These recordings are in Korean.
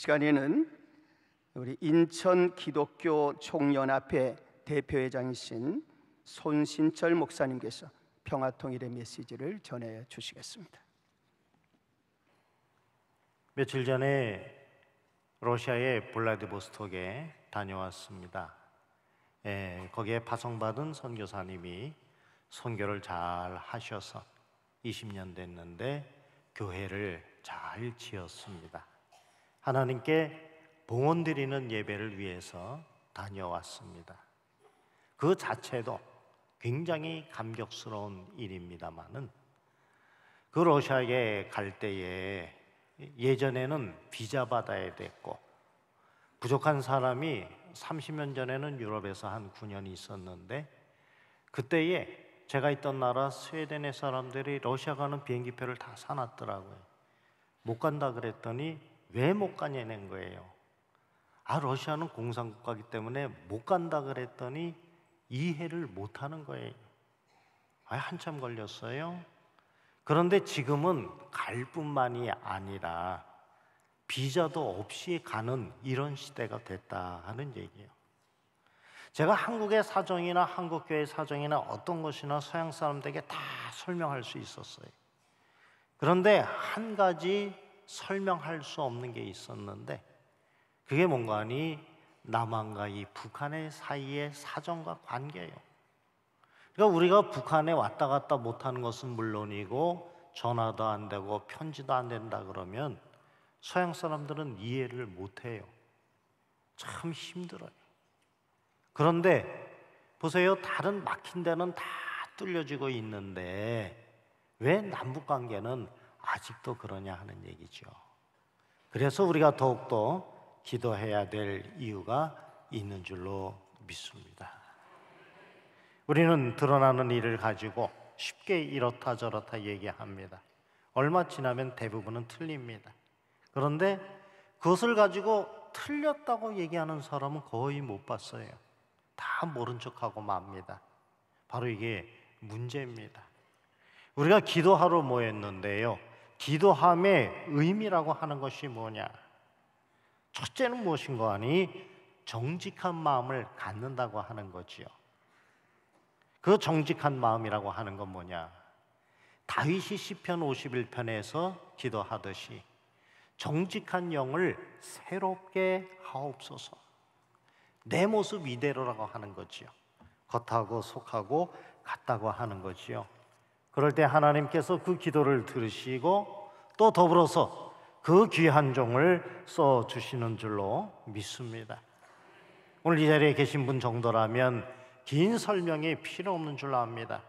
시간에는 우리 인천 기독교 총연합회 대표회장이신 손신철 목사님께서 평화통일의 메시지를 전해 주시겠습니다. 며칠 전에 러시아의 블라디보스톡에 다녀왔습니다. 거기에 파송받은 선교사님이 선교를 잘 하셔서 20년 됐는데 교회를 잘 지었습니다. 하나님께 봉헌 드리는 예배를 위해서 다녀왔습니다. 그 자체도 굉장히 감격스러운 일입니다만은 그 러시아에 갈 때에 예전에는 비자 받아야 됐고 부족한 사람이 30년 전에는 유럽에서 한 9년 있었는데 그때에 제가 있던 나라 스웨덴의 사람들이 러시아 가는 비행기표를 다 사놨더라고요. 못 간다 그랬더니 왜 못 가냐는 거예요. 러시아는 공산국가이기 때문에 못 간다 그랬더니 이해를 못 하는 거예요. 한참 걸렸어요. 그런데 지금은 갈 뿐만이 아니라 비자도 없이 가는 이런 시대가 됐다 하는 얘기예요. 제가 한국의 사정이나 한국교회의 사정이나 어떤 것이나 서양 사람들에게 다 설명할 수 있었어요. 그런데 한 가지 설명할 수 없는 게 있었는데 그게 뭔가 하니 남한과 이 북한의 사이의 사정과 관계예요. 그러니까 우리가 북한에 왔다 갔다 못하는 것은 물론이고 전화도 안 되고 편지도 안 된다 그러면 서양 사람들은 이해를 못해요. 참 힘들어요. 그런데 보세요, 다른 막힌 데는 다 뚫려지고 있는데 왜 남북관계는 아직도 그러냐 하는 얘기죠. 그래서 우리가 더욱더 기도해야 될 이유가 있는 줄로 믿습니다. 우리는 드러나는 일을 가지고 쉽게 이렇다 저렇다 얘기합니다. 얼마 지나면 대부분은 틀립니다. 그런데 그것을 가지고 틀렸다고 얘기하는 사람은 거의 못 봤어요. 다 모른 척하고 맙니다. 바로 이게 문제입니다. 우리가 기도하러 모였는데요, 기도함의 의미라고 하는 것이 뭐냐? 첫째는 무엇인가 하니 정직한 마음을 갖는다고 하는 거지요. 그 정직한 마음이라고 하는 건 뭐냐? 다윗이 시편 51편에서 기도하듯이 정직한 영을 새롭게 하옵소서. 내 모습 이대로라고 하는 거지요. 겉하고 속하고 같다고 하는 거지요. 그럴 때 하나님께서 그 기도를 들으시고 또 더불어서 그 귀한 종을 써주시는 줄로 믿습니다. 오늘 이 자리에 계신 분 정도라면 긴 설명이 필요 없는 줄로 압니다.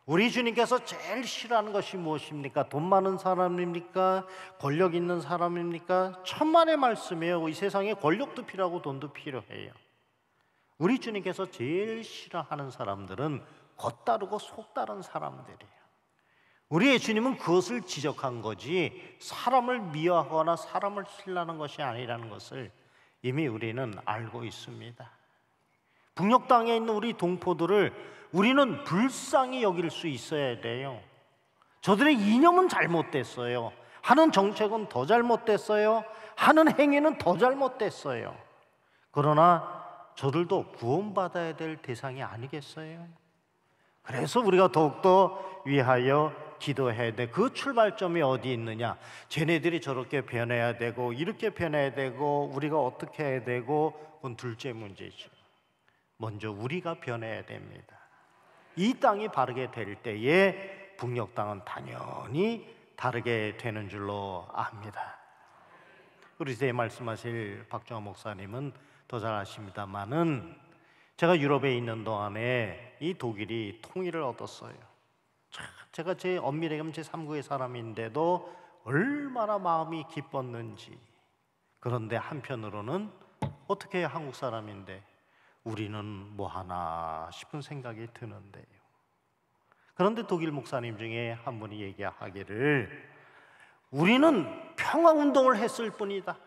우리 주님께서 제일 싫어하는 것이 무엇입니까? 돈 많은 사람입니까? 권력 있는 사람입니까? 천만의 말씀이에요. 이 세상에 권력도 필요하고 돈도 필요해요. 우리 주님께서 제일 싫어하는 사람들은 겉다르고 속다른 사람들이에요. 우리의 주님은 그것을 지적한 거지 사람을 미워하거나 사람을 신라는 것이 아니라는 것을 이미 우리는 알고 있습니다. 북녘 땅에 있는 우리 동포들을 우리는 불쌍히 여길 수 있어야 돼요. 저들의 이념은 잘못됐어요. 하는 정책은 더 잘못됐어요. 하는 행위는 더 잘못됐어요. 그러나 저들도 구원받아야 될 대상이 아니겠어요? 그래서 우리가 더욱더 위하여 기도해야 돼. 그 출발점이 어디 있느냐? 쟤네들이 저렇게 변해야 되고 이렇게 변해야 되고 우리가 어떻게 해야 되고 그건 둘째 문제죠. 먼저 우리가 변해야 됩니다. 이 땅이 바르게 될 때에 북녘 땅은 당연히 다르게 되는 줄로 압니다. 우리 제 말씀하실 박정호 목사님은 더 잘 아십니다만은 제가 유럽에 있는 동안에 이 독일이 통일을 얻었어요. 제가 제 엄밀히 얘기하면 제 3구의 사람인데도 얼마나 마음이 기뻤는지. 그런데 한편으로는 어떻게 해야 한국 사람인데 우리는 뭐 하나 싶은 생각이 드는데요. 그런데 독일 목사님 중에 한 분이 얘기하기를 우리는 평화운동을 했을 뿐이다.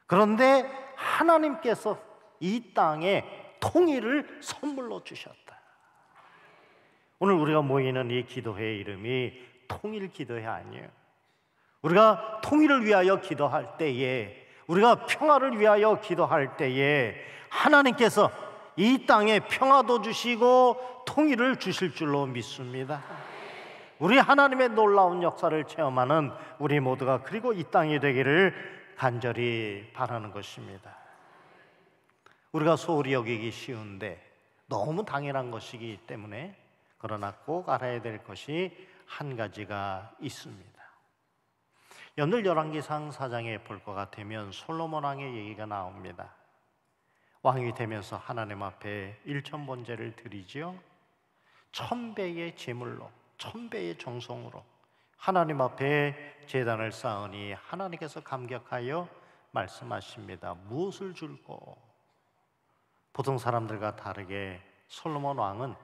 그런데 하나님께서 이 땅에 통일을 선물로 주셨다. 오늘 우리가 모이는 이 기도회의 이름이 통일 기도회 아니에요. 우리가 통일을 위하여 기도할 때에 우리가 평화를 위하여 기도할 때에 하나님께서 이 땅에 평화도 주시고 통일을 주실 줄로 믿습니다. 우리 하나님의 놀라운 역사를 체험하는 우리 모두가 그리고 이 땅이 되기를 간절히 바라는 것입니다. 우리가 소홀히 여기기 쉬운데 너무 당연한 것이기 때문에, 그러나 꼭 알아야 될 것이 한 가지가 있습니다. 오늘 열왕기상 4장에 볼 것 같으면 솔로몬 왕의 얘기가 나옵니다. 왕이 되면서 하나님 앞에 일천번제를 드리지요. 1000배의 제물로, 1000배의 정성으로 하나님 앞에 제단을 쌓으니 하나님께서 감격하여 말씀하십니다. 무엇을 줄고? 보통 사람들과 다르게 솔로몬 왕은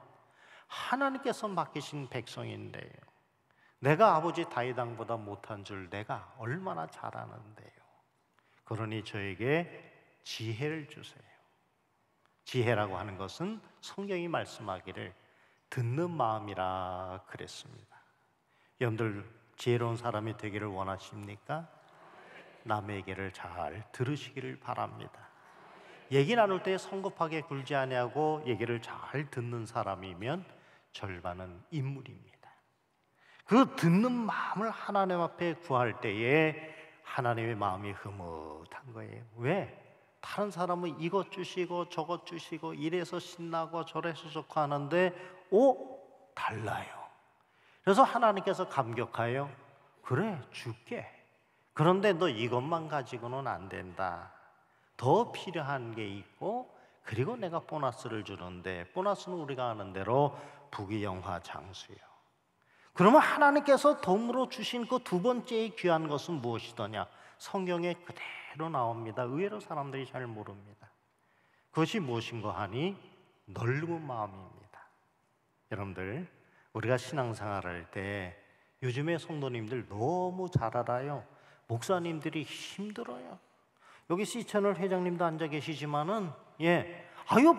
하나님께서 맡기신 백성인데요, 내가 아버지 다윗 왕보다 못한 줄 내가 얼마나 잘 아는데요. 그러니 저에게 지혜를 주세요. 지혜라고 하는 것은 성경이 말씀하기를 듣는 마음이라 그랬습니다. 여러분들 지혜로운 사람이 되기를 원하십니까? 남의 얘기를 잘 들으시기를 바랍니다. 얘기 나눌 때 성급하게 굴지 아니하고 얘기를 잘 듣는 사람이면 절반은 인물입니다. 그 듣는 마음을 하나님 앞에 구할 때에 하나님의 마음이 흐뭇한 거예요. 왜? 다른 사람은 이것 주시고 저것 주시고 이래서 신나고 저래서 좋고 하는데 달라요. 그래서 하나님께서 감격하여 그래 줄게. 그런데 너 이것만 가지고는 안 된다. 더 필요한 게 있고, 그리고 내가 보너스를 주는데, 보너스는 우리가 아는 대로 부귀영화 장수요. 그러면 하나님께서 덤으로 주신 그 두 번째의 귀한 것은 무엇이더냐? 성경에 그대로 나옵니다. 의외로 사람들이 잘 모릅니다. 그것이 무엇인가 하니 넓은 마음입니다. 여러분들, 우리가 신앙생활 할 때 요즘에 성도님들 너무 잘 알아요. 목사님들이 힘들어요. 여기 C채널 회장님도 앉아 계시지만은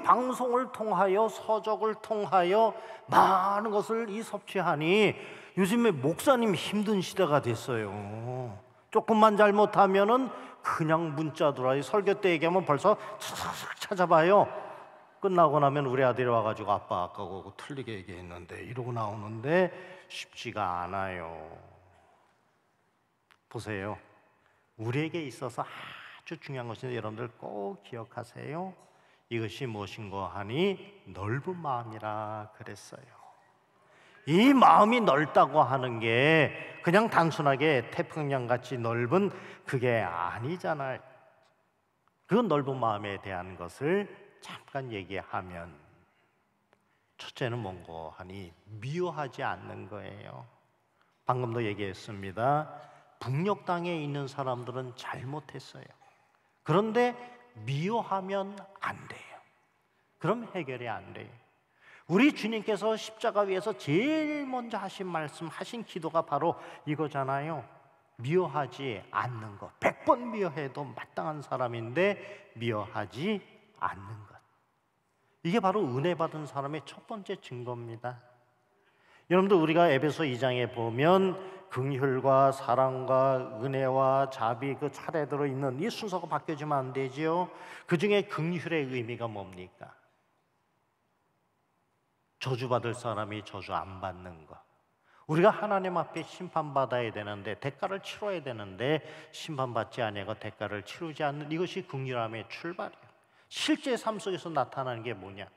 방송을 통하여 서적을 통하여 많은 것을 섭취하니 요즘에 목사님 힘든 시대가 됐어요. 조금만 잘못하면은 그냥 문자 들어와요. 설교 때 얘기하면 벌써 찾아봐요. 끝나고 나면 우리 아들이 와가지고 아빠 아까 그거 틀리게 얘기했는데 이러고 나오는데 쉽지가 않아요. 보세요. 우리에게 있어서 아주 중요한 것인데 여러분들 꼭 기억하세요. 이것이 무엇인고 하니 넓은 마음이라 그랬어요. 이 마음이 넓다고 하는 게 그냥 단순하게 태평양같이 넓은 그게 아니잖아요. 그 넓은 마음에 대한 것을 잠깐 얘기하면, 첫째는 뭔고 하니 미워하지 않는 거예요. 방금도 얘기했습니다. 북녘 땅에 있는 사람들은 잘못했어요. 그런데 미워하면 안 돼요. 그럼 해결이 안 돼요. 우리 주님께서 십자가 위에서 제일 먼저 하신 말씀, 하신 기도가 바로 이거잖아요. 미워하지 않는 것. 100번 미워해도 마땅한 사람인데 미워하지 않는 것. 이게 바로 은혜 받은 사람의 첫 번째 증거입니다. 여러분들, 우리가 에베소 2장에 보면 긍휼과 사랑과 은혜와 자비 그 차례대로 있는 이 순서가 바뀌어지면 안 되지요. 그 중에 긍휼의 의미가 뭡니까? 저주받을 사람이 저주 안 받는 것. 우리가 하나님 앞에 심판받아야 되는데, 대가를 치러야 되는데 심판받지 아니하고 대가를 치르지 않는, 이것이 긍휼함의 출발이에요. 실제 삶 속에서 나타나는 게 뭐냐?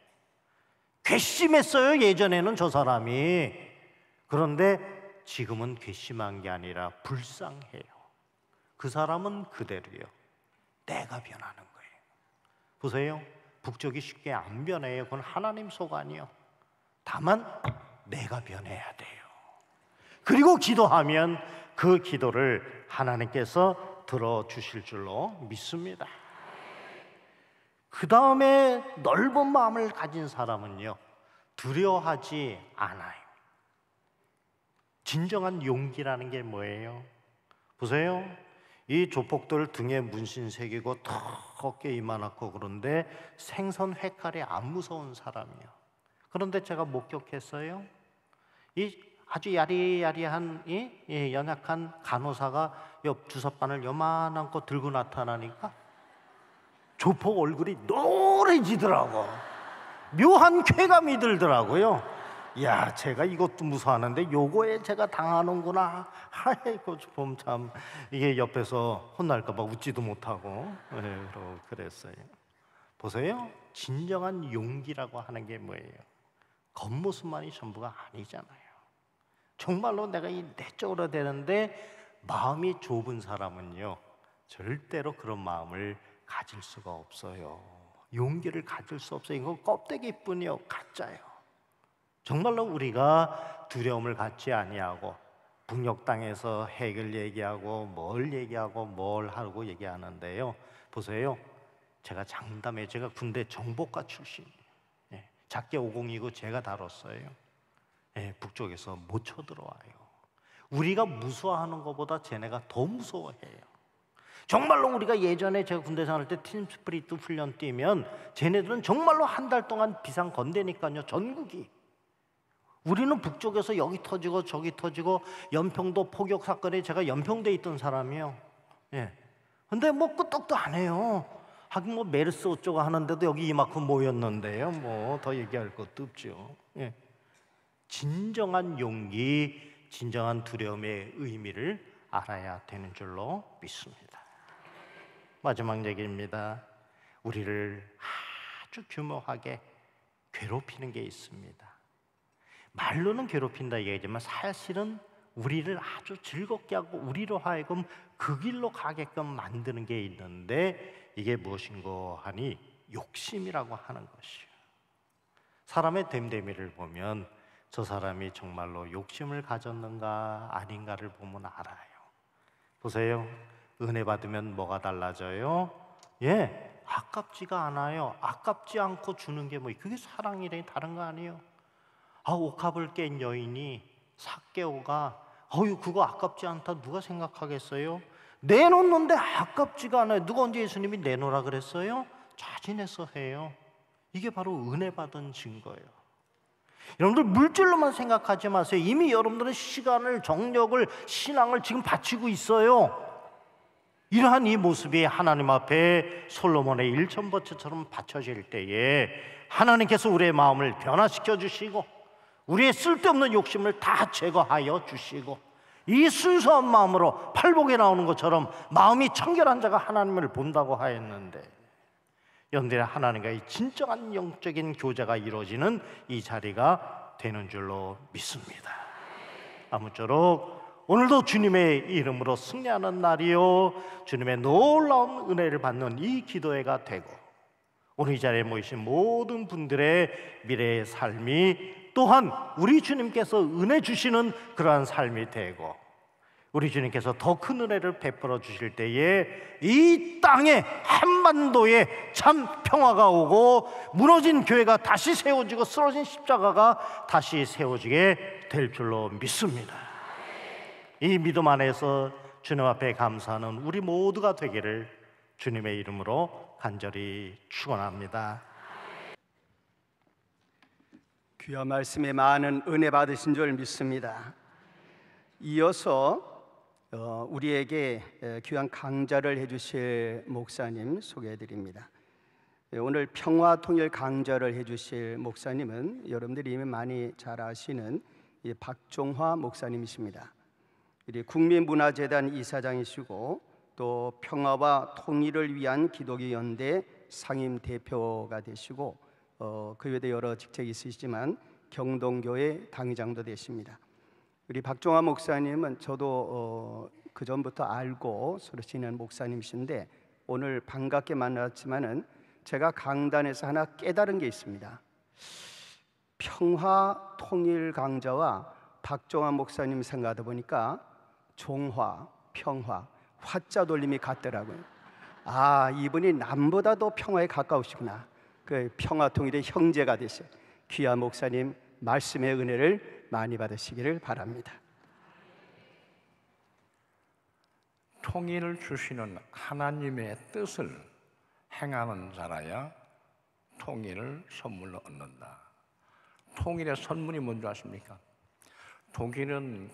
괘씸했어요, 예전에는 저 사람이. 그런데 지금은 괘씸한 게 아니라 불쌍해요. 그 사람은 그대로요. 내가 변하는 거예요. 보세요. 북쪽이 쉽게 안 변해요. 그건 하나님 소관이요. 다만 내가 변해야 돼요. 그리고 기도하면 그 기도를 하나님께서 들어주실 줄로 믿습니다. 그 다음에 넓은 마음을 가진 사람은요, 두려워하지 않아요. 진정한 용기라는 게 뭐예요? 보세요. 이 조폭들 등에 문신 새기고 턱 어깨 이만하고 그런데 생선 회칼이 안 무서운 사람이요. 그런데 제가 목격했어요. 이 아주 야리야리한 연약한 간호사가 옆 주사바늘 요만한 거 들고 나타나니까 조폭 얼굴이 노래지더라고. 묘한 쾌감이 들더라고요. 야, 제가 이것도 무서워하는데 요거에 제가 당하는구나. 아이고, 좀 참 이게 옆에서 혼날까 봐 웃지도 못하고 그랬어요. 보세요. 진정한 용기라고 하는 게 뭐예요? 겉모습만이 전부가 아니잖아요. 정말로 내가 이 내적으로 되는데 마음이 좁은 사람은요, 절대로 그런 마음을 가질 수가 없어요. 용기를 가질 수 없어요. 이건 껍데기뿐이요, 가짜예요. 정말로 우리가 두려움을 갖지 아니하고 북녘 땅에서 핵을 얘기하고 뭘 하고 얘기하는데요. 보세요. 제가 장담해, 제가 군대 정보과 출신이에요. 작게 502고 제가 다뤘어요. 북쪽에서 못 쳐들어와요. 우리가 무서워하는 것보다 쟤네가 더 무서워해요. 정말로 우리가 예전에 제가 군대 생활할 때 팀스프리트 훈련 뛰면 쟤네들은 정말로 한 달 동안 비상 건대니까요, 전국이. 우리는 북쪽에서 여기 터지고 저기 터지고, 연평도 포격 사건에 제가 연평도에 있던 사람이에요. 근데 뭐 끄떡도 안 해요. 하긴 뭐 메르스 어쩌고 하는데도 여기 이만큼 모였는데요, 뭐 더 얘기할 것도 없죠. 진정한 용기, 진정한 두려움의 의미를 알아야 되는 줄로 믿습니다. 마지막 얘기입니다. 우리를 아주 규모하게 괴롭히는 게 있습니다. 말로는 괴롭힌다 얘기하지만 사실은 우리를 아주 즐겁게 하고 우리로 하여금 그 길로 가게끔 만드는 게 있는데, 이게 무엇인고 하니 욕심이라고 하는 것이에요. 사람의 됨됨이를 보면 저 사람이 정말로 욕심을 가졌는가 아닌가를 보면 알아요. 보세요. 은혜 받으면 뭐가 달라져요? 아깝지가 않아요. 아깝지 않고 주는 게 뭐, 그게 사랑이래. 다른 거 아니에요. 옥합을 깬 여인이 삭개오가 그거 아깝지 않다 누가 생각하겠어요? 내놓는데 아깝지가 않아요. 누가 언제 예수님이 내놓으라 그랬어요? 자진해서 해요. 이게 바로 은혜 받은 증거예요. 여러분들 물질로만 생각하지 마세요. 이미 여러분들은 시간을, 정력을, 신앙을 지금 바치고 있어요. 이러한 이 모습이 하나님 앞에 솔로몬의 일천버처럼 바쳐질 때에 하나님께서 우리의 마음을 변화시켜 주시고 우리의 쓸데없는 욕심을 다 제거하여 주시고, 이 순수한 마음으로 팔복에 나오는 것처럼 마음이 청결한 자가 하나님을 본다고 하였는데, 여러분들의 하나님과의 진정한 영적인 교제가 이루어지는 이 자리가 되는 줄로 믿습니다. 아무쪼록 오늘도 주님의 이름으로 승리하는 날이요, 주님의 놀라운 은혜를 받는 이 기도회가 되고, 오늘 이 자리에 모이신 모든 분들의 미래의 삶이 또한 우리 주님께서 은혜 주시는 그러한 삶이 되고, 우리 주님께서 더 큰 은혜를 베풀어 주실 때에 이 땅에, 한반도에 참 평화가 오고 무너진 교회가 다시 세워지고 쓰러진 십자가가 다시 세워지게 될 줄로 믿습니다. 이 믿음 안에서 주님 앞에 감사하는 우리 모두가 되기를 주님의 이름으로 간절히 축원합니다. 귀한 말씀에 많은 은혜 받으신 줄 믿습니다. 이어서 우리에게 귀한 강좌를 해주실 목사님 소개해드립니다. 오늘 평화통일 강좌를 해주실 목사님은 여러분들이 이미 많이 잘 아시는 박종화 목사님이십니다. 국민문화재단 이사장이시고 또 평화와 통일을 위한 기독교 연대 상임 대표가 되시고 그 외에도 여러 직책이 있으시지만 경동교회 당회장도 되십니다. 우리 박종화 목사님은 저도 그 전부터 알고 서로 지낸 목사님이신데, 오늘 반갑게 만났지만은 제가 강단에서 하나 깨달은 게 있습니다. 평화 통일 강좌와 박종화 목사님 생각하다 보니까 종화, 평화, 화자 돌림이 같더라고요. 이분이 남보다도 평화에 가까우시구나. 그 평화 통일의 형제가 되셔. 귀한 목사님 말씀의 은혜를 많이 받으시기를 바랍니다. 통일을 주시는 하나님의 뜻을 행하는 자라야 통일을 선물로 얻는다. 통일의 선물이 뭔지 아십니까? 독일은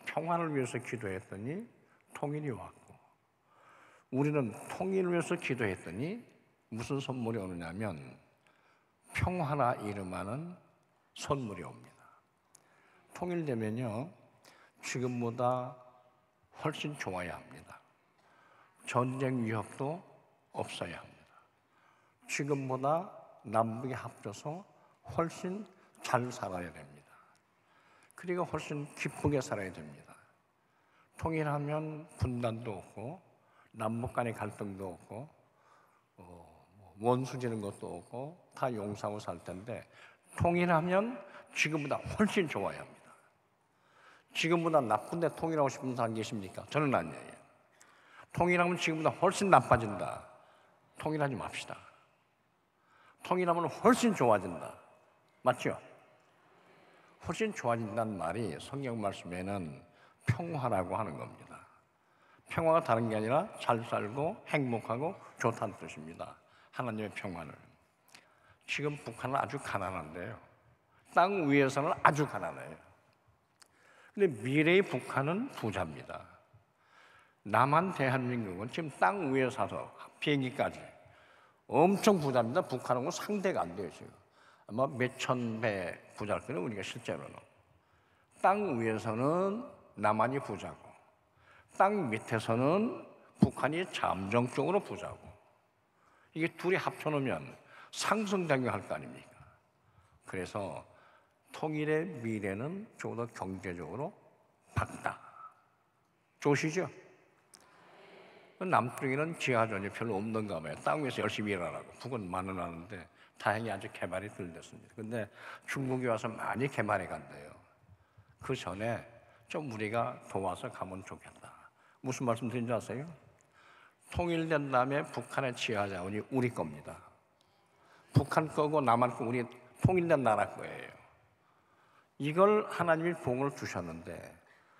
평화를 위해서 기도했더니 통일이 왔고, 우리는 통일을 위해서 기도했더니 무슨 선물이 오느냐면 평화라 이름하는 선물이 옵니다. 통일되면요, 지금보다 훨씬 좋아야 합니다. 전쟁 위협도 없어야 합니다. 지금보다 남북이 합쳐서 훨씬 잘 살아야 됩니다. 그리고 훨씬 기쁘게 살아야 됩니다. 통일하면 분단도 없고 남북 간의 갈등도 없고 원수 지는 것도 없고 다 용서하고 살 텐데, 통일하면 지금보다 훨씬 좋아야 합니다. 지금보다 나쁜데 통일하고 싶은 사람 계십니까? 저는 아니에요. 통일하면 지금보다 훨씬 나빠진다. 통일하지 맙시다. 통일하면 훨씬 좋아진다. 맞죠? 훨씬 좋아진다는 말이 성경 말씀에는 평화라고 하는 겁니다. 평화가 다른 게 아니라 잘 살고 행복하고 좋다는 뜻입니다. 하나님의 평화를. 지금 북한은 아주 가난한데요, 땅 위에서는 아주 가난해요. 근데 미래의 북한은 부자입니다. 남한 대한민국은 지금 땅 위에 사서 비행기까지 엄청 부자입니다. 북한하고 상대가 안 돼요. 지금 아마 몇천 배 부자일 거예요. 우리가 실제로는 땅 위에서는 남한이 부자고, 땅 밑에서는 북한이 잠정적으로 부자고, 이게 둘이 합쳐놓으면 상승작용할 거 아닙니까? 그래서 통일의 미래는 좀 더 경제적으로 밝다. 좋으시죠? 남쪽에는 지하전이 별로 없는가 봐요. 땅 위에서 열심히 일하라고. 북은 많으라는데 다행히 아주 개발이 덜 됐습니다. 근데 중국이 와서 많이 개발해 간대요. 그 전에 좀 우리가 도와서 가면 좋겠다. 무슨 말씀 드린지 아세요? 통일된 다음에 북한의 지하자원이 우리 겁니다. 북한 거고 남한 거 우리 통일된 나라 거예요. 이걸 하나님이 복을 주셨는데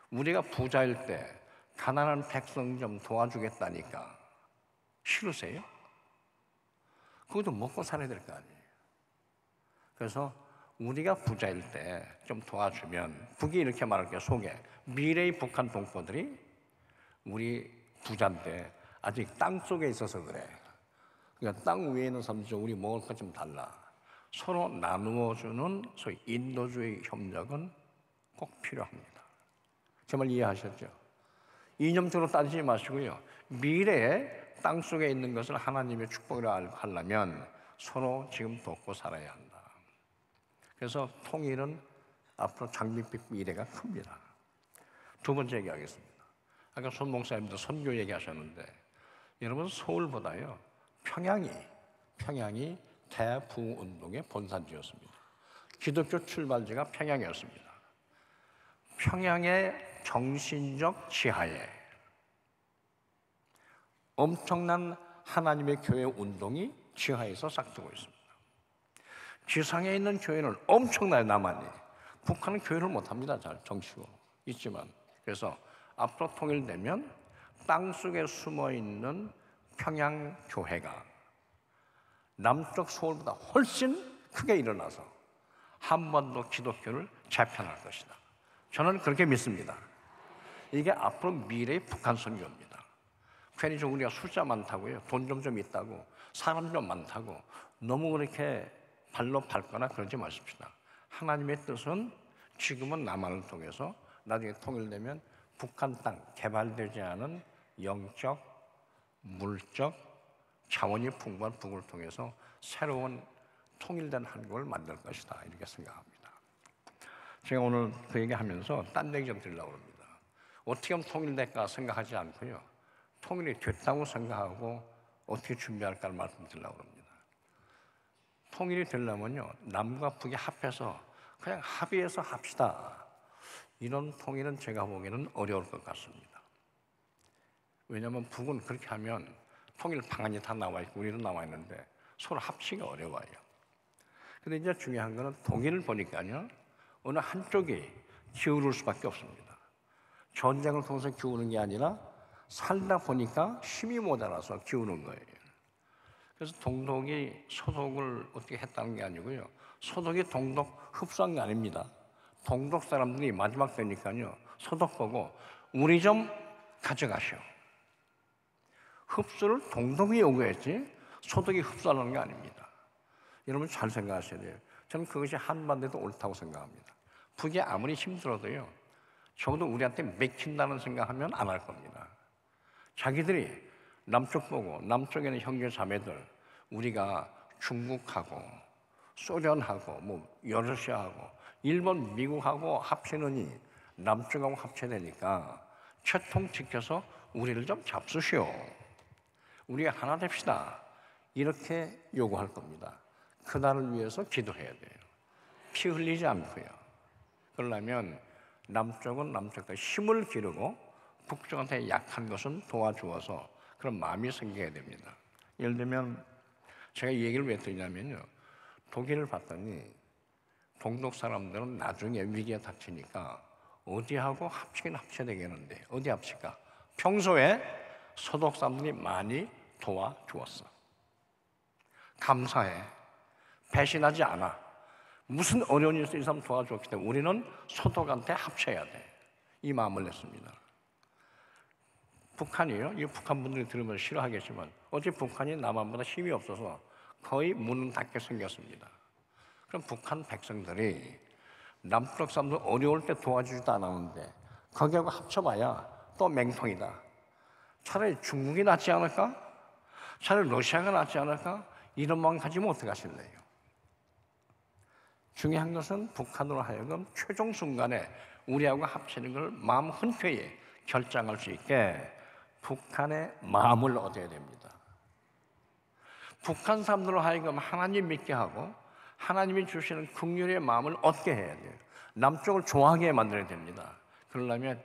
우리가 부자일 때 가난한 백성 좀 도와주겠다니까 싫으세요? 그것도 먹고 살아야 될 거 아니에요. 그래서 우리가 부자일 때 좀 도와주면, 북이 이렇게 말할게요. 속에 미래의 북한 동포들이 우리 부자인데 아직 땅 속에 있어서 그래. 그러니까 땅 위에 있는 사람들 우리 먹을 것 좀 달라. 서로 나누어주는 소위 인도주의 협력은 꼭 필요합니다. 정말 이해하셨죠? 이념적으로 따지지 마시고요, 미래에 땅 속에 있는 것을 하나님의 축복이라 하려면 서로 지금 돕고 살아야 한다. 그래서 통일은 앞으로 장밋빛 미래가 큽니다. 두 번째 얘기하겠습니다. 아까 손 목사님도 선교 얘기하셨는데, 여러분 서울보다요 평양이 대부운동의 본산지였습니다. 기독교 출발지가 평양이었습니다. 평양의 정신적 지하에 엄청난 하나님의 교회 운동이 지하에서 싹트고 있습니다. 지상에 있는 교회는 엄청나요. 남한이. 북한은 교회를 못합니다. 잘 정치고 있지만. 그래서 앞으로 통일되면 땅속에 숨어있는 평양교회가 남쪽 서울보다 훨씬 크게 일어나서 한 번 더 기독교를 재편할 것이다. 저는 그렇게 믿습니다. 이게 앞으로 미래의 북한 선교입니다. 괜히 좀 우리가 숫자 많다고요, 돈 좀 있다고, 사람 좀 많다고 너무 그렇게 발로 밟거나 그러지 마십시다. 하나님의 뜻은 지금은 남한을 통해서 나중에 통일되면 북한 땅, 개발되지 않은 영적, 물적 자원이 풍부한 북을 통해서 새로운 통일된 한국을 만들 것이다. 이렇게 생각합니다. 제가 오늘 그 얘기하면서 딴 얘기 좀 드리려고 합니다. 어떻게 하면 통일될까 생각하지 않고요, 통일이 됐다고 생각하고 어떻게 준비할까를 말씀드리려고 합니다. 통일이 되려면요, 남과 북이 합해서 그냥 합의해서 합시다. 이런 통일은 제가 보기에는 어려울 것 같습니다. 왜냐하면 북은 그렇게 하면 통일 방안이 다 나와 있고 우리는 나와 있는데 서로 합치기가 어려워요. 근데 이제 중요한 거는 독일을 보니까요, 어느 한쪽이 기울을 수밖에 없습니다. 전쟁을 통해서 기우는 게 아니라 살다 보니까 힘이 모자라서 기우는 거예요. 그래서 동독이 소독을 어떻게 했다는 게 아니고요, 소독이 동독 흡수한 게 아닙니다. 동독 사람들이 마지막 되니까요, 소독 보고 우리 좀 가져가시오. 흡수를 동독이 요구했지 소독이 흡수하는 게 아닙니다. 여러분 잘 생각하셔야 돼요. 저는 그것이 한반도에도 옳다고 생각합니다. 북이 아무리 힘들어도요, 적어도 우리한테 맥힌다는 생각하면 안 할 겁니다. 자기들이 남쪽 보고, 남쪽에는 형제 자매들, 우리가 중국하고 소련하고 뭐 러시아하고 일본, 미국하고 합치느니 남쪽하고 합쳐되니까 채통 지켜서 우리를 좀 잡수시오. 우리가 하나 됩시다. 이렇게 요구할 겁니다. 그날을 위해서 기도해야 돼요. 피 흘리지 않고요. 그러려면 남쪽은 남쪽과 힘을 기르고 북쪽한테 약한 것은 도와주어서 그런 마음이 생겨야 됩니다. 예를 들면 제가 이 얘기를 왜 드리냐면요, 독일을 봤더니 동독 사람들은 나중에 위기에 닥치니까 어디하고 합치긴 합쳐야 되겠는데 어디 합칠까? 평소에 서독 사람들이 많이 도와주었어. 감사해. 배신하지 않아. 무슨 어려운 일이 있어 이 사람 도와줬기 때문에 우리는 서독한테 합쳐야 돼. 이 마음을 냈습니다. 북한이요? 이 북한 분들이 들으면 싫어하겠지만 어제 북한이 남한보다 힘이 없어서 거의 문은 닫게 생겼습니다. 그럼 북한 백성들이 남쪽 사람들 어려울 때 도와주지도 않았는데 거기하고 합쳐봐야 또 맹통이다. 차라리 중국이 낫지 않을까? 차라리 러시아가 낫지 않을까? 이런 마음 가지면 어떡하실래요? 중요한 것은 북한으로 하여금 최종 순간에 우리하고 합치는 걸 마음 흔쾌히 결정할 수 있게 북한의 마음을 얻어야 됩니다. 북한 사람들로 하여금 하나님 믿게 하고 하나님이 주시는 긍휼의 마음을 얻게 해야 돼요. 남쪽을 좋아하게 만들어야 됩니다. 그러려면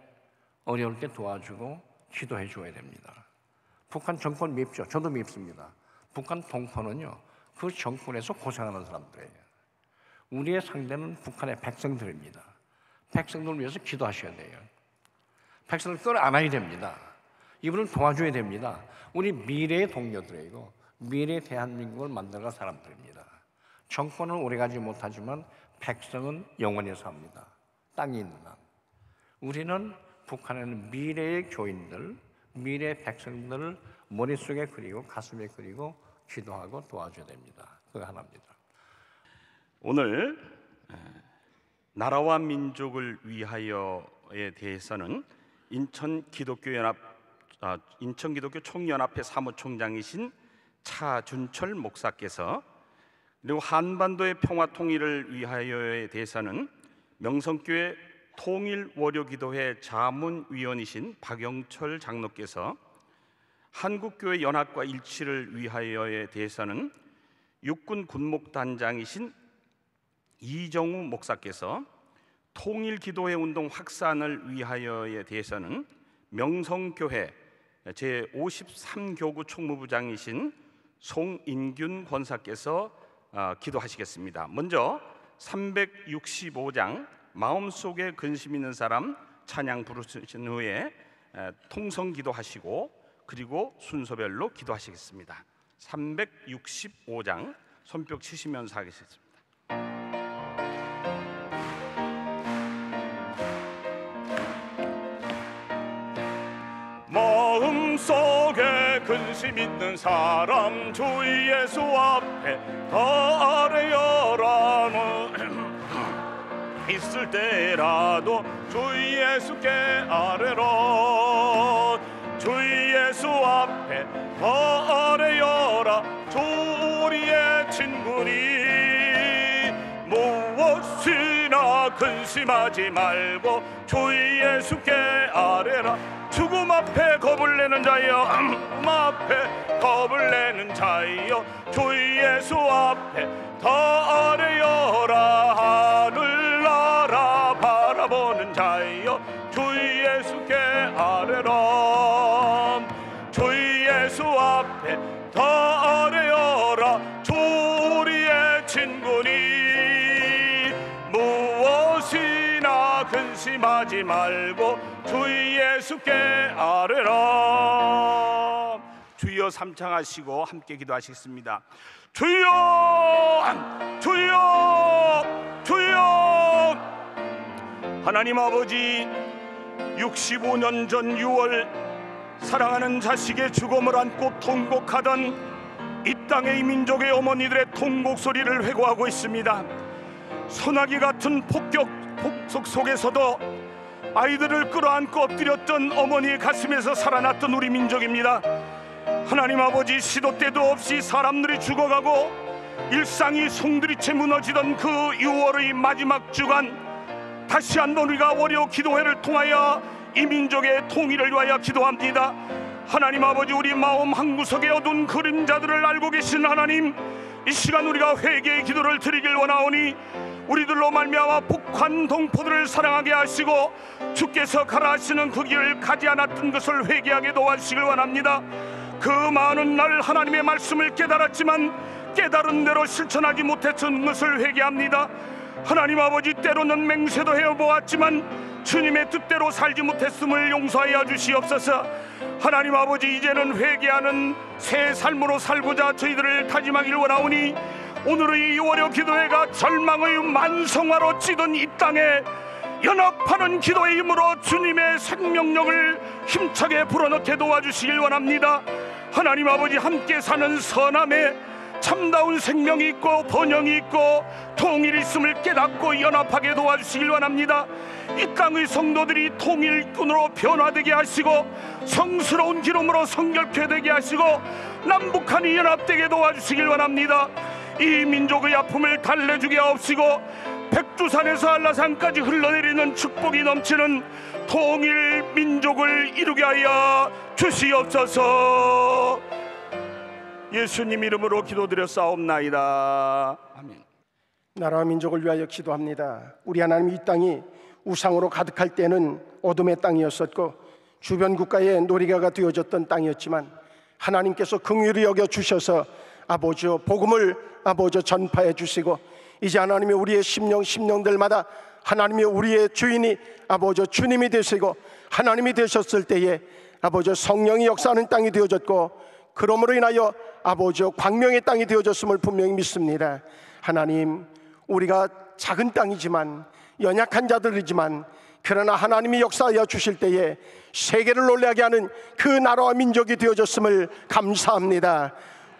어려울 때 도와주고 기도해 줘야 됩니다. 북한 정권 밉죠. 저도 밉습니다. 북한 동포는요, 그 정권에서 고생하는 사람들이에요. 우리의 상대는 북한의 백성들입니다. 백성들을 위해서 기도하셔야 돼요. 백성을 끌어안아야 됩니다. 이분을 도와줘야 됩니다. 우리 미래의 동료들이고 미래의 대한민국을 만들어갈 사람들입니다. 정권은 오래가지 못하지만 백성은 영원히 삽니다. 땅이 있는 한. 우리는 북한에는 미래의 교인들, 미래의 백성들을 머릿속에 그리고 가슴에 그리고 기도하고 도와줘야 됩니다. 그거 하나입니다. 오늘 나라와 민족을 위하여에 대해서는 인천기독교 총연합회 사무총장이신 차준철 목사께서, 그리고 한반도의 평화 통일을 위하여에 대해서는 명성교회 통일월요기도회 자문위원이신 박영철 장로께서, 한국교회 연합과 일치를 위하여에 대해서는 육군 군목단장이신 이정우 목사께서, 통일기도회 운동 확산을 위하여에 대해서는 명성교회 제53교구 총무부장이신 송인균 권사께서 기도하시겠습니다. 먼저 365장 마음속에 근심 있는 사람 찬양 부르신 후에 통성기도하시고 그리고 순서별로 기도하시겠습니다. 365장 손뼉 치시면서 하겠습니다. 마음속에 근심 있는 사람 주 예수 앞에 다 아뢰어라는 있을 때라도 주 예수께 아뢰라. 주 예수 앞에 다 아뢰어라. 주 우리의 친구니 무엇이나 근심하지 말고 주 예수께 아뢰라. 죽음 앞에 겁을 내는 자여, 앞에 겁을 내는 자여, 주 예수 앞에 다 아뢰어라. 하늘나라 바라보는 자여, 주 예수께 아뢰라. 주 예수 앞에 다 아뢰어라. 주 우리의 친구니 무엇이나 근심하지 말고 주 예수께 아뢰라. 주여 삼창하시고 함께 기도하시겠습니다. 주여, 주여, 주여. 하나님 아버지, 65년 전 6월 사랑하는 자식의 죽음을 안고 통곡하던 이 땅의 이 민족의 어머니들의 통곡 소리를 회고하고 있습니다. 소나기 같은 폭격 폭속 속에서도 아이들을 끌어안고 엎드렸던 어머니의 가슴에서 살아났던 우리 민족입니다. 하나님 아버지, 시도 때도 없이 사람들이 죽어가고 일상이 송두리째 무너지던 그 6월의 마지막 주간, 다시 한번 우리가 월요 기도회를 통하여 이 민족의 통일을 위하여 기도합니다. 하나님 아버지, 우리 마음 한구석에 어두운 그림자들을 알고 계신 하나님, 이 시간 우리가 회개의 기도를 드리길 원하오니 우리들로 말미암아 북한 동포들을 사랑하게 하시고 주께서 가라 하시는 그 길을 가지 않았던 것을 회개하게 도와주시길 원합니다. 그 많은 날 하나님의 말씀을 깨달았지만 깨달은 대로 실천하지 못했던 것을 회개합니다. 하나님 아버지, 때로는 맹세도 해보았지만 주님의 뜻대로 살지 못했음을 용서하여 주시옵소서. 하나님 아버지, 이제는 회개하는 새 삶으로 살고자 저희들을 다짐하길 원하오니 오늘의 이 월요 기도회가 절망의 만성화로 찌든 이 땅에 연합하는 기도의 힘으로 주님의 생명력을 힘차게 불어넣게 도와주시길 원합니다. 하나님 아버지, 함께 사는 선함에 참다운 생명이 있고 번영이 있고 통일이 있음을 깨닫고 연합하게 도와주시길 원합니다. 이 땅의 성도들이 통일꾼으로 변화되게 하시고 성스러운 기름으로 성결케 되게 하시고 남북한이 연합되게 도와주시길 원합니다. 이 민족의 아픔을 달래주게 하옵시고 백두산에서 한라산까지 흘러내리는 축복이 넘치는 통일 민족을 이루게 하여 주시옵소서. 예수님 이름으로 기도드렸사옵나이다. 아멘. 나라와 민족을 위하여 기도합니다. 우리 하나님, 이 땅이 우상으로 가득할 때는 어둠의 땅이었었고 주변 국가의 놀이가가 되어졌던 땅이었지만 하나님께서 긍휼히 여겨 주셔서 아버지여 복음을 아버지여 전파해 주시고 이제 하나님이 우리의 심령들마다 하나님이 우리의 주인이 아버지여 주님이 되시고 하나님이 되셨을 때에 아버지여 성령이 역사하는 땅이 되어졌고 그러므로 인하여 아버지여 광명의 땅이 되어졌음을 분명히 믿습니다. 하나님, 우리가 작은 땅이지만 연약한 자들이지만 그러나 하나님이 역사하여 주실 때에 세계를 놀라게 하는 그 나라와 민족이 되어졌음을 감사합니다.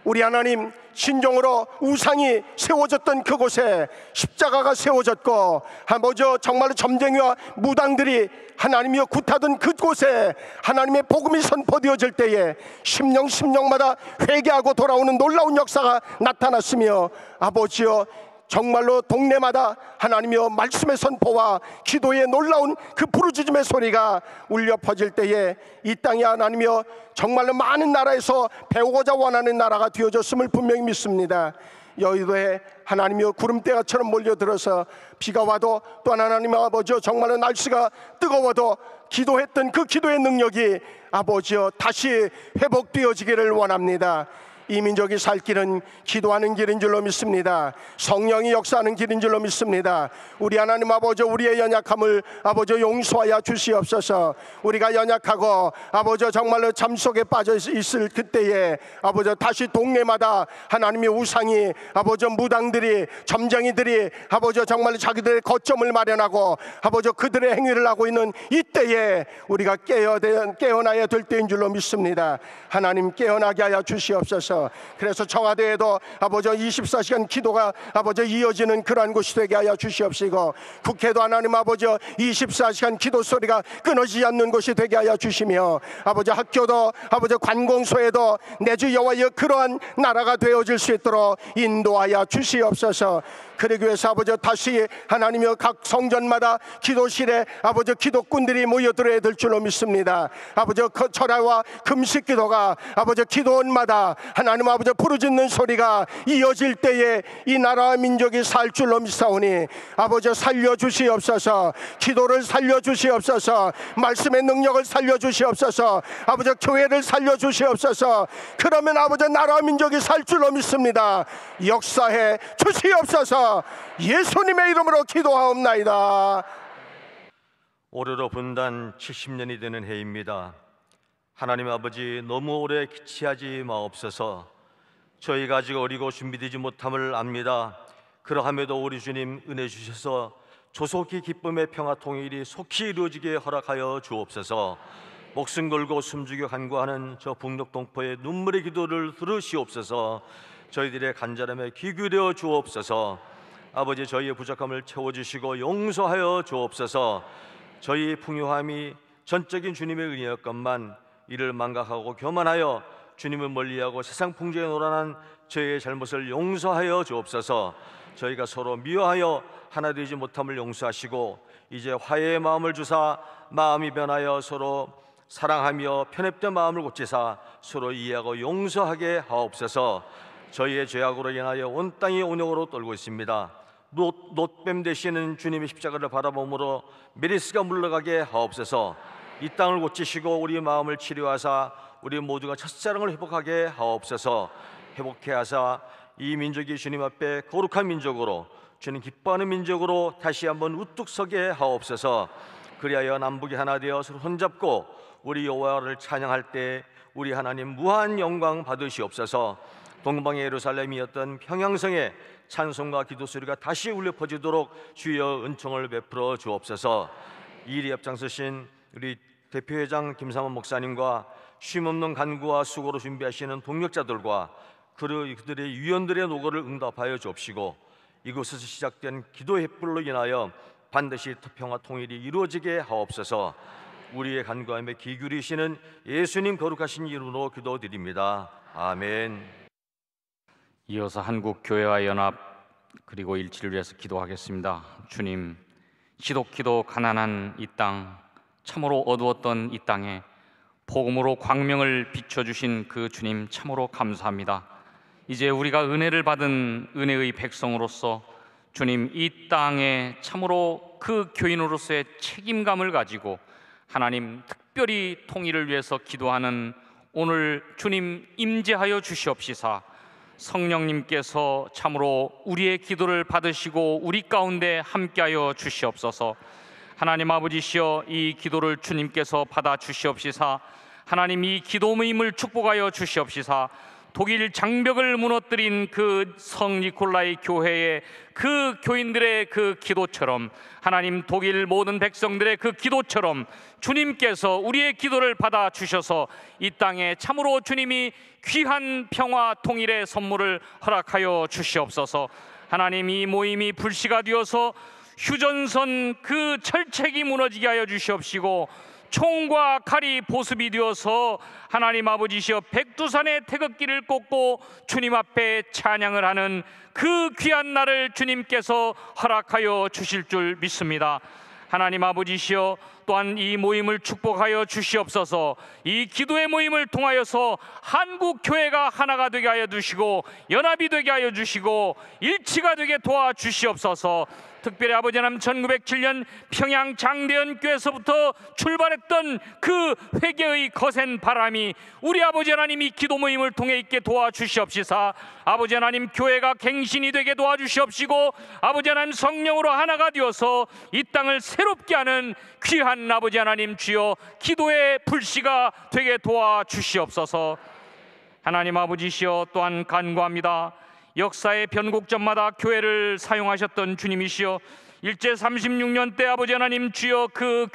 우리 하나님, 진정으로 우상이 세워졌던 그곳에 십자가가 세워졌고 아버지여 정말로 점쟁이와 무당들이 하나님이여 굿하던 그곳에 하나님의 복음이 선포되어질 때에 심령마다 회개하고 돌아오는 놀라운 역사가 나타났으며 아버지여 정말로 동네마다 하나님이여 말씀의 선포와 기도의 놀라운 그 부르짖음의 소리가 울려 퍼질 때에 이 땅이 하나님이여 정말로 많은 나라에서 배우고자 원하는 나라가 되어졌음을 분명히 믿습니다. 여의도에 하나님이여 구름대가처럼 몰려들어서 비가 와도 또한 하나님 아버지여 정말로 날씨가 뜨거워도 기도했던 그 기도의 능력이 아버지여 다시 회복되어지기를 원합니다. 이 민족이 살 길은 기도하는 길인 줄로 믿습니다. 성령이 역사하는 길인 줄로 믿습니다. 우리 하나님 아버지, 우리의 연약함을 아버지 용서하여 주시옵소서. 우리가 연약하고 아버지 정말로 잠 속에 빠져 있을 그때에 아버지 다시 동네마다 하나님의 우상이 아버지 무당들이 점쟁이들이 아버지 정말로 자기들의 거점을 마련하고 아버지 그들의 행위를 하고 있는 이때에 우리가 깨어나야 될 때인 줄로 믿습니다. 하나님 깨어나게 하여 주시옵소서. 그래서 청와대에도 아버지 24시간 기도가 아버지 이어지는 그러한 곳이 되게 하여 주시옵시고 국회도 하나님 아버지 24시간 기도 소리가 끊어지지 않는 곳이 되게 하여 주시며 아버지 학교도 아버지 관공서에도 내주 여호와여 그러한 나라가 되어질 수 있도록 인도하여 주시옵소서. 그러기 위해서 아버지 다시 하나님여 각 성전마다 기도실에 아버지 기도꾼들이 모여들어야 될 줄로 믿습니다. 아버지 그 철야와 금식 기도가 아버지 기도원마다 하나님 아버지 부르짖는 소리가 이어질 때에 이 나라와 민족이 살 줄로 믿사오니 아버지 살려주시옵소서. 기도를 살려주시옵소서. 말씀의 능력을 살려주시옵소서. 아버지 교회를 살려주시옵소서. 그러면 아버지 나라와 민족이 살 줄로 믿습니다. 역사해 주시옵소서. 예수님의 이름으로 기도하옵나이다. 올해로 분단 70년이 되는 해입니다. 하나님 아버지, 너무 오래 기치하지 마옵소서. 저희가 아직 어리고 준비되지 못함을 압니다. 그러함에도 우리 주님 은혜 주셔서 조속히 기쁨의 평화 통일이 속히 이루어지게 허락하여 주옵소서. 목숨 걸고 숨죽여 간구하는 저 북녘 동포의 눈물의 기도를 들으시옵소서. 저희들의 간절함에 귀 기울여 주옵소서. 아버지, 저희의 부족함을 채워주시고 용서하여 주옵소서. 저희의 풍요함이 전적인 주님의 은혜였건만 이를 망각하고 교만하여 주님을 멀리하고 세상 풍조에 노란한 저희의 잘못을 용서하여 주옵소서. 저희가 서로 미워하여 하나 되지 못함을 용서하시고 이제 화해의 마음을 주사 마음이 변하여 서로 사랑하며 편협된 마음을 고치사 서로 이해하고 용서하게 하옵소서. 저희의 죄악으로 인하여 온 땅이 온역으로 떨고 있습니다. 놋뱀 되시는 주님의 십자가를 바라보므로 메리스가 물러가게 하옵소서. 이 땅을 고치시고 우리 마음을 치료하사 우리 모두가 첫사랑을 회복하게 하옵소서. 회복해 하사 이 민족이 주님 앞에 거룩한 민족으로, 주님 기뻐하는 민족으로 다시 한번 우뚝 서게 하옵소서. 그리하여 남북이 하나 되어 서로 손잡고 우리 여호와를 찬양할 때 우리 하나님 무한 영광 받으시옵소서. 동방의 예루살렘이었던 평양성에 찬송과 기도 소리가 다시 울려 퍼지도록 주여 은총을 베풀어 주옵소서. 이 일에 앞장서신 우리 대표회장 김삼원 목사님과 쉼없는 간구와 수고로 준비하시는 동력자들과 그들의 위원들의 노고를 응답하여 주옵시고 이곳에서 시작된 기도의 횃불로 인하여 반드시 평화 통일이 이루어지게 하옵소서. 우리의 간구함에 귀 기울이시는 예수님 거룩하신 이름으로 기도드립니다. 아멘. 이어서 한국교회와 연합 그리고 일치를 위해서 기도하겠습니다. 주님, 지독히도 가난한 이 땅, 참으로 어두웠던 이 땅에 복음으로 광명을 비춰주신 그 주님 참으로 감사합니다. 이제 우리가 은혜를 받은 은혜의 백성으로서 주님, 이 땅에 참으로 그 교인으로서의 책임감을 가지고 하나님 특별히 통일을 위해서 기도하는 오늘 주님 임재하여 주시옵시사. 성령님께서 참으로 우리의 기도를 받으시고 우리 가운데 함께하여 주시옵소서. 하나님 아버지시여, 이 기도를 주님께서 받아 주시옵시사. 하나님, 이 기도 모임을 축복하여 주시옵시사. 독일 장벽을 무너뜨린 그 성 니콜라이 교회의 그 교인들의 그 기도처럼, 하나님 독일 모든 백성들의 그 기도처럼 주님께서 우리의 기도를 받아 주셔서 이 땅에 참으로 주님이 귀한 평화 통일의 선물을 허락하여 주시옵소서. 하나님, 이 모임이 불씨가 되어서 휴전선 그 철책이 무너지게 하여 주시옵시고 총과 칼이 보습이 되어서 하나님 아버지시여 백두산의 태극기를 꽂고 주님 앞에 찬양을 하는 그 귀한 날을 주님께서 허락하여 주실 줄 믿습니다. 하나님 아버지시여, 또한 이 모임을 축복하여 주시옵소서. 이 기도의 모임을 통하여서 한국 교회가 하나가 되게 하여 주시고 연합이 되게 하여 주시고 일치가 되게 도와주시옵소서. 특별히 아버지 하나님 1907년 평양 장대현 교회에서부터 출발했던 그 회개의 거센 바람이 우리 아버지 하나님이 기도 모임을 통해 있게 도와주시옵시사. 아버지 하나님, 교회가 갱신이 되게 도와주시옵시고 아버지 하나님 성령으로 하나가 되어서 이 땅을 새롭게 하는 귀한 아버지 하나님 주여 기도의 불씨가 되게 도와주시옵소서. 하나님 아버지시여, 또한 간구합니다. 역사의 변곡점마다 교회를 사용하셨던 주님이시여, 일제 36년 때 아버지 하나님 주여 그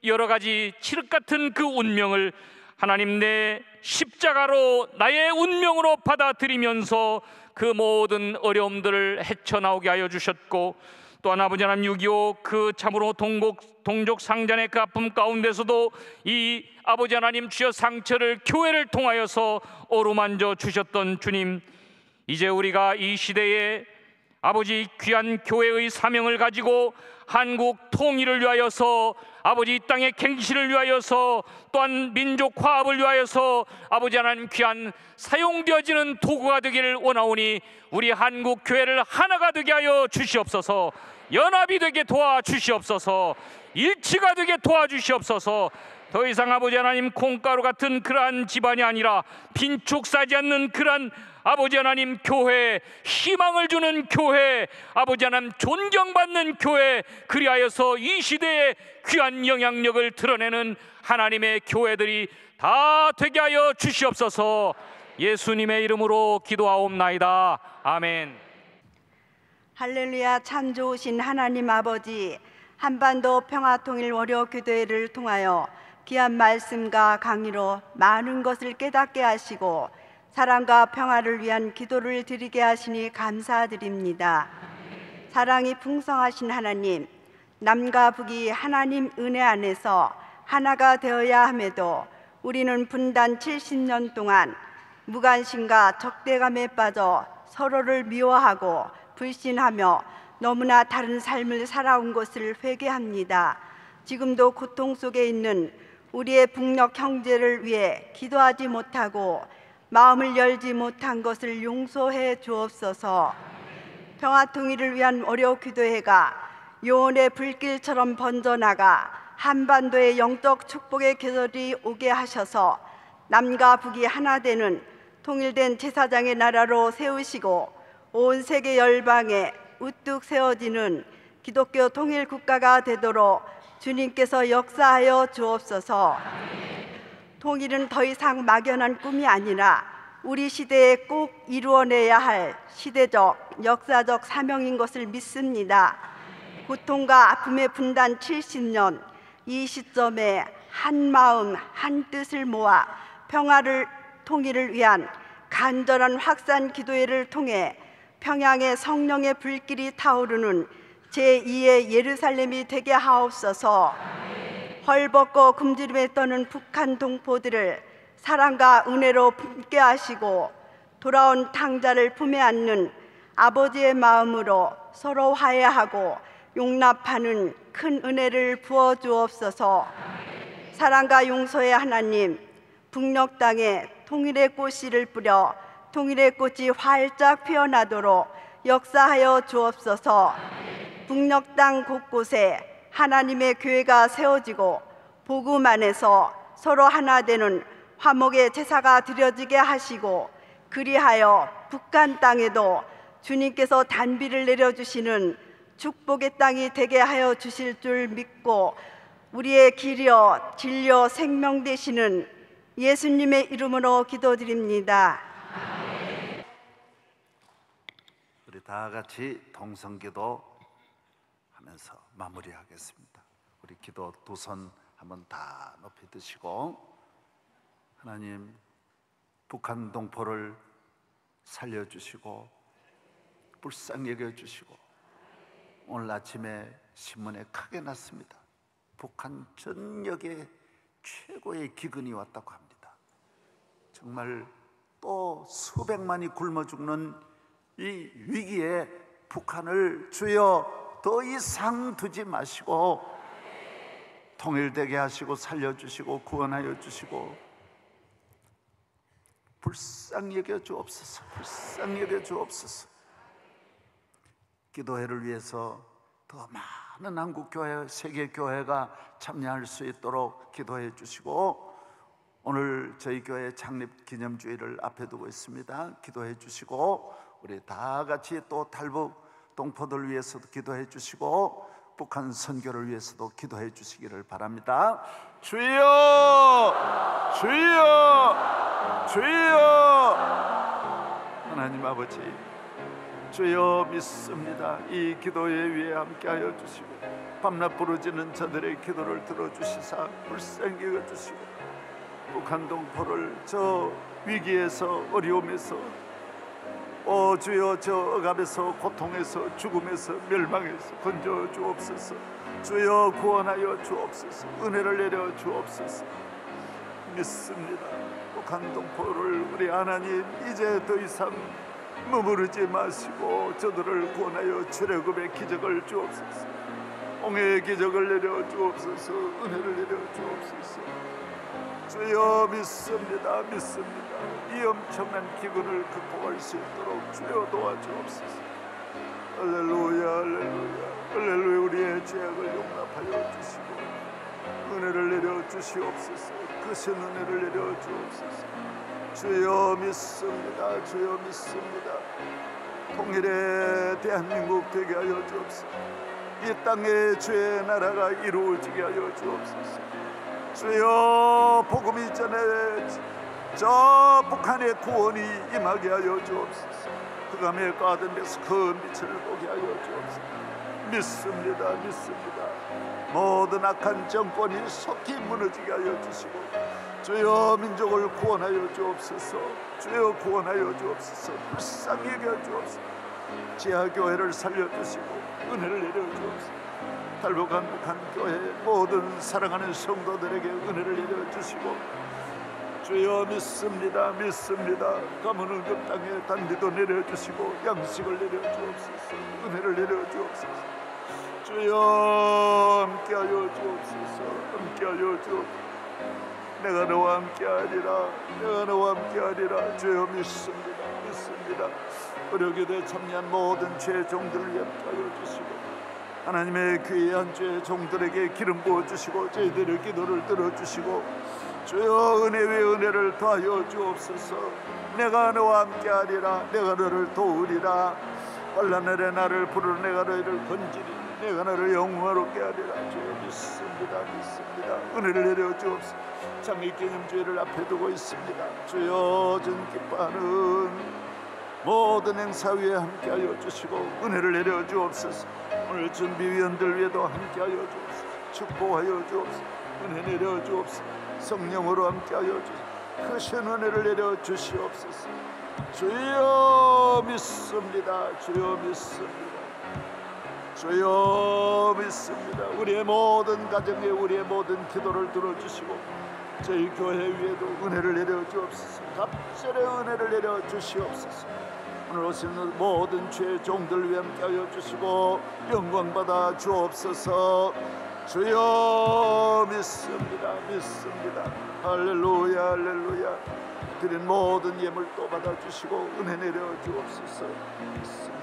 여러 가지 칠흑 같은 그 운명을 하나님 내 십자가로 나의 운명으로 받아들이면서 그 모든 어려움들을 헤쳐나오게 하여 주셨고, 또한 아버지 하나님 6.25 그 참으로 동족 상잔의 그 아픔 가운데서도 이 아버지 하나님 주여 상처를 교회를 통하여서 어루만져 주셨던 주님, 이제 우리가 이 시대에 아버지 귀한 교회의 사명을 가지고 한국 통일을 위하여서 아버지 이 땅의 갱신을 위하여서 또한 민족 화합을 위하여서 아버지 하나님 귀한 사용되어지는 도구가 되기를 원하오니 우리 한국 교회를 하나가 되게 하여 주시옵소서. 연합이 되게 도와주시옵소서. 일치가 되게 도와주시옵소서. 더 이상 아버지 하나님 콩가루 같은 그러한 집안이 아니라 빈축사지 않는 그러한 아버지 하나님 교회, 희망을 주는 교회, 아버지 하나님 존경받는 교회, 그리하여서 이 시대에 귀한 영향력을 드러내는 하나님의 교회들이 다 되게 하여 주시옵소서. 예수님의 이름으로 기도하옵나이다. 아멘. 할렐루야. 참 좋으신 하나님 아버지, 한반도 평화통일 월요기도회를 통하여 귀한 말씀과 강의로 많은 것을 깨닫게 하시고 사랑과 평화를 위한 기도를 드리게 하시니 감사드립니다. 사랑이 풍성하신 하나님, 남과 북이 하나님 은혜 안에서 하나가 되어야 함에도 우리는 분단 70년 동안 무관심과 적대감에 빠져 서로를 미워하고 불신하며 너무나 다른 삶을 살아온 것을 회개합니다. 지금도 고통 속에 있는 우리의 북녘 형제를 위해 기도하지 못하고 마음을 열지 못한 것을 용서해 주옵소서. 평화통일을 위한 월요기도회가 요원의 불길처럼 번져나가 한반도의 영적 축복의 계절이 오게 하셔서 남과 북이 하나 되는 통일된 제사장의 나라로 세우시고 온 세계 열방에 우뚝 세워지는 기독교 통일 국가가 되도록 주님께서 역사하여 주옵소서. 통일은 더 이상 막연한 꿈이 아니라 우리 시대에 꼭 이루어내야 할 시대적, 역사적 사명인 것을 믿습니다. 고통과 아픔의 분단 70년, 이 시점에 한 마음, 한 뜻을 모아 평화를, 통일을 위한 간절한 확산 기도회를 통해 평양의 성령의 불길이 타오르는 제2의 예루살렘이 되게 하옵소서. 헐벗고 굶주림에 떠는 북한 동포들을 사랑과 은혜로 품게 하시고 돌아온 탕자를 품에 안는 아버지의 마음으로 서로 화해하고 용납하는 큰 은혜를 부어 주옵소서. 사랑과 용서의 하나님, 북녘 땅에 통일의 꽃씨를 뿌려 통일의 꽃이 활짝 피어나도록 역사하여 주옵소서. 북녘 땅 곳곳에 하나님의 교회가 세워지고 복음 안에서 서로 하나 되는 화목의 제사가 드려지게 하시고 그리하여 북한 땅에도 주님께서 단비를 내려주시는 축복의 땅이 되게 하여 주실 줄 믿고 우리의 길이요 진리요 생명 되시는 예수님의 이름으로 기도드립니다. 우리 다 같이 동성기도 하면서 마무리하겠습니다. 우리 기도 두 손 한번 다 높이 드시고, 하나님, 북한 동포를 살려주시고 불쌍히 여겨주시고, 오늘 아침에 신문에 크게 났습니다. 북한 전역에 최고의 기근이 왔다고 합니다. 정말 또 수백만이 굶어 죽는 이 위기에 북한을 주여 더 이상 두지 마시고 통일되게 하시고 살려주시고 구원하여 주시고 불쌍히 여겨 주옵소서. 불쌍히 여겨 주옵소서. 기도회를 위해서 더 많은 한국교회, 세계교회가 참여할 수 있도록 기도해 주시고, 오늘 저희 교회 창립 기념주일을 앞에 두고 있습니다. 기도해 주시고, 우리 다 같이 또 탈북 동포들 위해서도 기도해 주시고 북한 선교를 위해서도 기도해 주시기를 바랍니다. 주여, 주여, 주여. 하나님 아버지, 주여 믿습니다. 이 기도에 위해 함께하여 주시고 밤낮 부르짖는 저들의 기도를 들어주시사 불쌍히 여겨주시고 북한 동포를 저 위기에서 어려움에서 주여 저 억압에서 고통에서 죽음에서 멸망에서 건져 주옵소서. 주여 구원하여 주옵소서. 은혜를 내려 주옵소서. 믿습니다. 북한 동포를 우리 하나님 이제 더 이상 머무르지 마시고 저들을 구원하여 출애굽의 기적을 주옵소서. 홍해의 기적을 내려 주옵소서. 은혜를 내려 주옵소서. 주여 믿습니다. 믿습니다. 이 엄청난 기근을 극복할 수 있도록 주여 도와주옵소서. 할렐루야, 할렐루야, 할렐루야. 우리의 죄악을 용납하여 주시고 은혜를 내려 주시옵소서. 크신 은혜를 내려 주옵소서. 주여 믿습니다. 주여 믿습니다. 통일의 대한민국 되게 하여 주옵소서. 이 땅에 주의 나라가 이루어지게 하여 주옵소서. 주여 복음이 전에 저 북한의 구원이 임하게 하여 주옵소서. 흑암에 가든 데서 그 빛을 보게 하여 주옵소서. 믿습니다. 모든 악한 정권이 속히 무너지게 하여 주시고, 주여 민족을 구원하여 주옵소서. 주여 구원하여 주옵소서. 불쌍히 여겨 주옵소서. 지하교회를 살려주시고 은혜를 내려 주옵소서. 탈북한 북한 교회 모든 사랑하는 성도들에게 은혜를 내려 주시고, 주여 믿습니다. 가문 응급 땅에 단비도 내려 주시고 양식을 내려 주옵소서. 은혜를 내려 주옵소서. 주여 함께하여 주옵소서. 내가 너와 함께하리라. 주여 믿습니다. 의료기도에 참여한 모든 죄 종들을 위해 함께하여 주시고, 하나님의 귀한 죄 종들에게 기름 부어주시고 저희들의 기도를 들어주시고, 주여 은혜 위에 은혜를 더하여 주옵소서. 내가 너와 함께하리라. 내가 너를 도우리라. 환난날에 나를 부르는 내가 너희를 건지리. 내가 너를 영화롭게 하리라. 주여 믿습니다. 은혜를 내려 주옵소서. 장밋기념주의를 앞에 두고 있습니다. 주여 전 기뻐하는 모든 행사 위에 함께하여 주시고 은혜를 내려 주옵소서. 오늘 준비위원들 위에도 함께하여 주옵소서. 축복하여 주옵소서. 은혜 내려 주옵소서. 성령으로 함께하여 주옵소서. 크신 은혜를 내려 주시옵소서. 주여 믿습니다. 우리의 모든 가정에 우리의 모든 기도를 들어주시고 저희 교회 위에도 은혜를 내려 주옵소서. 갑절의 은혜를 내려 주시옵소서. 오늘 오시는 모든 죄 종들 위해 함께하여 주시고 영광 받아 주옵소서. 주여 믿습니다. 할렐루야. 드린 모든 예물 또 받아 주시고 은혜 내려 주옵소서. 믿습니다.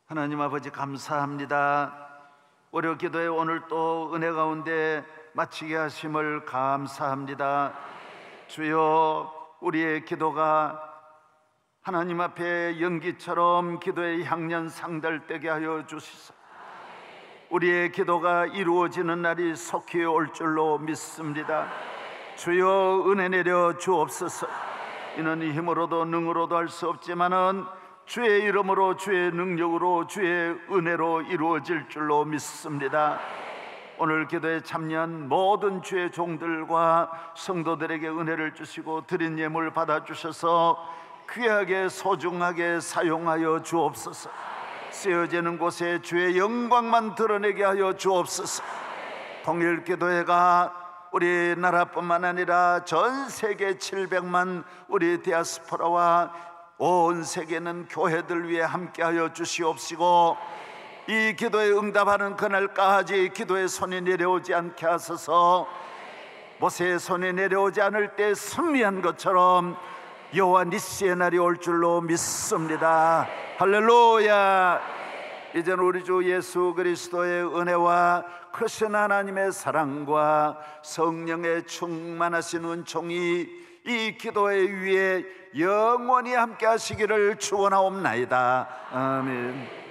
하나님 아버지 감사합니다. 월요 기도에 오늘 또 은혜 가운데 마치게 하심을 감사합니다. 주여 우리의 기도가 하나님 앞에 연기처럼 기도의 향연 상달되게 하여 주시소. 우리의 기도가 이루어지는 날이 속히 올 줄로 믿습니다. 주여 은혜 내려 주옵소서. 이는 힘으로도 능으로도 할 수 없지만은 주의 이름으로 주의 능력으로 주의 은혜로 이루어질 줄로 믿습니다. 오늘 기도에 참여한 모든 주의 종들과 성도들에게 은혜를 주시고 드린 예물 받아주셔서 귀하게 소중하게 사용하여 주옵소서. 쓰여지는 곳에 주의 영광만 드러내게 하여 주옵소서. 통일기도회가 우리나라뿐만 아니라 전 세계 700만 우리 디아스포라와 온 세계는 교회들 위해 함께하여 주시옵시고 이 기도에 응답하는 그날까지 기도의 손이 내려오지 않게 하소서. 모세의 손이 내려오지 않을 때 승리한 것처럼 여호와 니시의 날이 올 줄로 믿습니다. 할렐루야. 이제는 우리 주 예수 그리스도의 은혜와 크신 하나님의 사랑과 성령의 충만하신 은총이 이 기도회 위에 영원히 함께 하시기를 축원하옵나이다. 아멘.